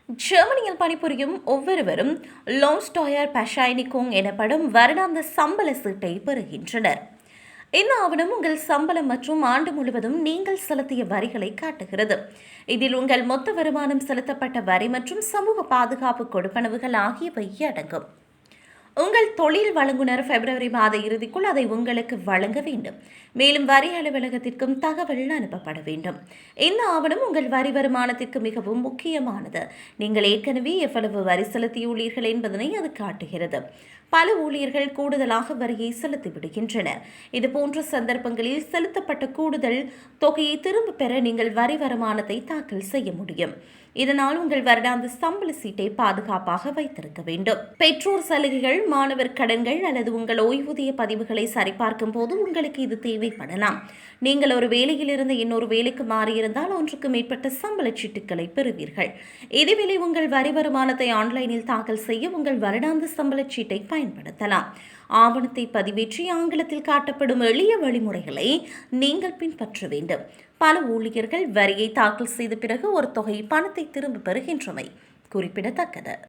ஜெர்மனியில் பணிபுரியும் ஒவ்வொருவரும் லோன்ஸ்டாயர் பஷைனிகோங் எனப்படும் வருடாந்த சம்பள சீட்டை பெறுகின்றனர். இந்த ஆவணம் உங்கள் சம்பளம் மற்றும் ஆண்டு முழுவதும் நீங்கள் செலுத்திய வரிகளை காட்டுகிறது. இதில் உங்கள் மொத்த வருமானம், செலுத்தப்பட்ட வரி மற்றும் சமூக பாதுகாப்பு கொடுப்பனவுகள் ஆகியவை அடங்கும். உங்கள் தொழில் வழங்குனர் பிப்ரவரி மாத இறுதிக்குள் அதை உங்களுக்கு வழங்க வேண்டும். மேலும் வரி அலுவலகத்திற்கும் தகவல் அனுப்பப்பட வேண்டும். இந்த ஆவணம் உங்கள் வரி வருமானத்திற்கு மிகவும் முக்கியமானது. நீங்கள் ஏற்கனவே எவ்வளவு வரி செலுத்தியுள்ளீர்கள் என்பதனை அது காட்டுகிறது. பல ஊழியர்கள் கூடுதலாக வரியை செலுத்திவிடுகின்றனர். இதுபோன்ற சந்தர்ப்பங்களில் செலுத்தப்பட்ட கூடுதல் தொகையை திரும்ப பெற நீங்கள் வரி வருமானத்தை தாக்கல் செய்ய முடியும். இதனால் உங்கள் வருடாந்த சம்பள சீட்டை பாதுகாப்பாக வைத்திருக்க வேண்டும். பெற்றோர் சலுகைகள், மாணவர் கடன்கள் அல்லது உங்கள் ஓய்வூதிய பதிவுகளை சரிபார்க்கும் போது உங்களுக்கு இது தேவைப்படலாம். நீங்கள் ஒரு வேலையிலிருந்து இன்னொரு வேலைக்கு மாறியிருந்தால் ஒன்றுக்கு மேற்பட்ட சம்பள சீட்டுகளை பெறுவீர்கள். இதுவேளை உங்கள் வரி வருமானத்தை ஆன்லைனில் தாக்கல் செய்ய உங்கள் வருடாந்த சம்பள சீட்டை பயன்படுத்தலாம். ஆவணத்தை பதிவேற்றி ஆங்கிலத்தில் காட்டப்படும் எளிய வழிமுறைகளை நீங்கள் பின்பற்ற வேண்டும். பல ஊழியர்கள் வரியை தாக்கல் செய்த பிறகு ஒரு தொகை பணத்தை திரும்ப பெறுகின்றமை குறிப்பிடத்தக்கது.